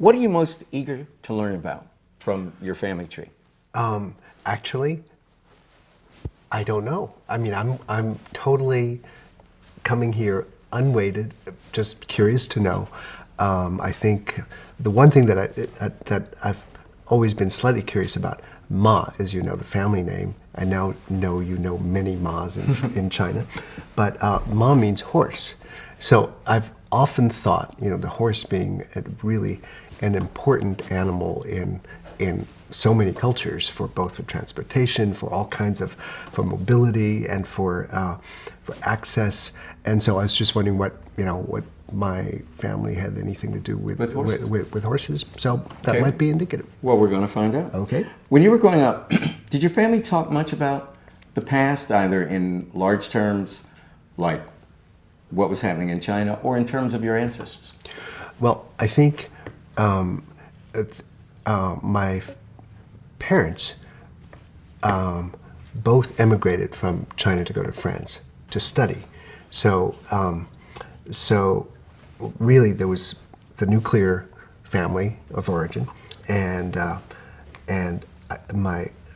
What are you most eager to learn about from your family tree? Actually, I don't know. I mean, I'm totally coming here unweighted, just curious to know. I think the one thing that I've always been slightly curious about, Ma, as you know, the family name. I now know you know many Ma's in China, but Ma means horse. So I've often thought, you know, the horse being really an important animal in so many cultures, for both for transportation, for all kinds of, for mobility, and for access. And so I was just wondering what, you know, what my family had anything to do with horses. With horses. So that might be indicative. Well, we're going to find out. Okay. When you were growing up, did your family talk much about the past, either in large terms, like what was happening in China, or in terms of your ancestors? Well, I think my parents both emigrated from China to go to France to study. So, so really there was the nuclear family of origin, and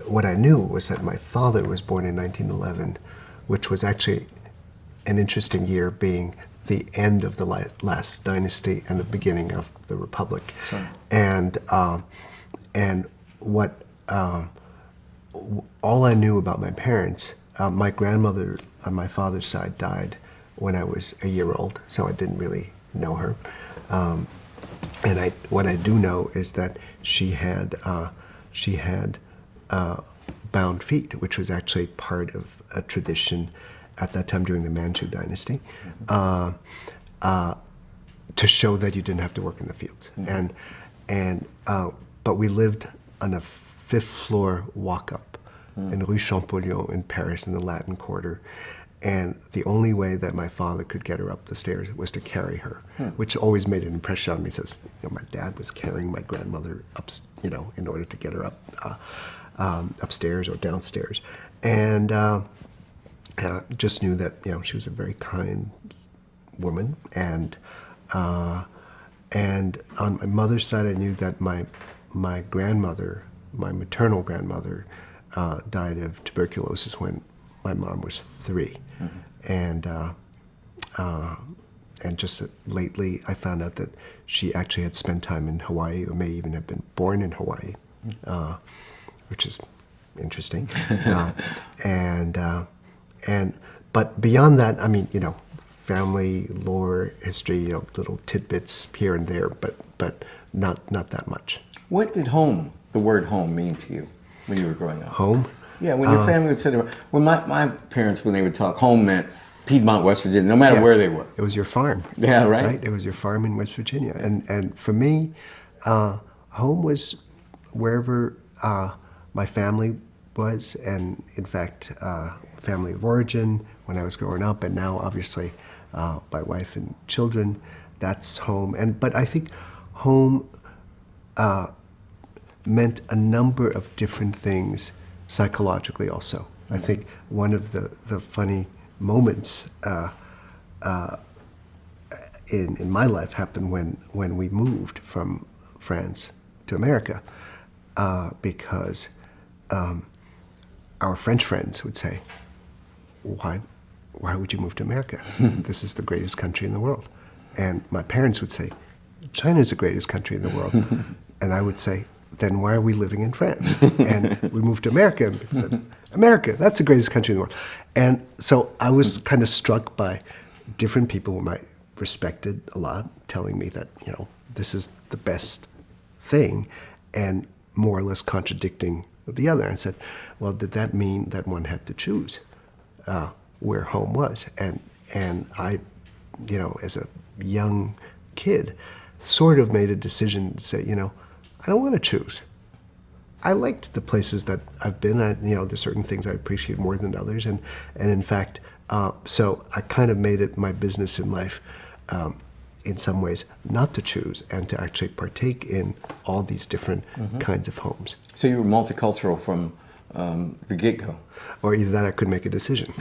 what I knew was that my father was born in 1911, which was actually an interesting year, being the end of the last dynasty and the beginning of the republic. Sure. And what all I knew about my parents, my grandmother on my father's side died when I was a year old, so I didn't really know her. And what I do know is that she had bound feet, which was actually part of a tradition at that time during the Manchu dynasty, to show that you didn't have to work in the fields. But we lived on a fifth floor walk-up in Rue Champollion in Paris in the Latin Quarter. And the only way that my father could get her up the stairs was to carry her, which always made an impression on me. He says, you know, my dad was carrying my grandmother up, you know, in order to get her up upstairs or downstairs. And just knew that, you know, she was a very kind woman. And on my mother's side, I knew that my grandmother, my maternal grandmother, died of tuberculosis when my mom was 3. And just lately I found out that she actually had spent time in Hawaii, or may even have been born in Hawaii, which is interesting. But beyond that, I mean, you know, family lore, history, you know, little tidbits here and there, but not that much. What did home, the word home, mean to you when you were growing up? Home? Yeah, when your family would say, well, my parents, when they would talk, home meant Piedmont, West Virginia, no matter where they were. It was your farm. Yeah, right? It was your farm in West Virginia. And for me, home was wherever my family was, and in fact, family of origin when I was growing up, and now obviously my wife and children, that's home. But I think home meant a number of different things psychologically also. I think one of the funny moments in my life happened when we moved from France to America, because our French friends would say, why would you move to America? This is the greatest country in the world. And my parents would say, China is the greatest country in the world. And I would say, then why are we living in France? And we moved to America, and people said, America, that's the greatest country in the world. And so I was kind of struck by different people whom I respected a lot, telling me that, you know, this is the best thing, and more or less contradicting the other. And I said, well, did that mean that one had to choose where home was? And I, you know, as a young kid, sort of made a decision to say, you know, I don't want to choose. I liked the places that I've been at. You know, there's certain things I appreciate more than others, and in fact, so I kind of made it my business in life, in some ways, not to choose and to actually partake in all these different kinds of homes. So you were multicultural from the get-go. Or either that, I could make a decision.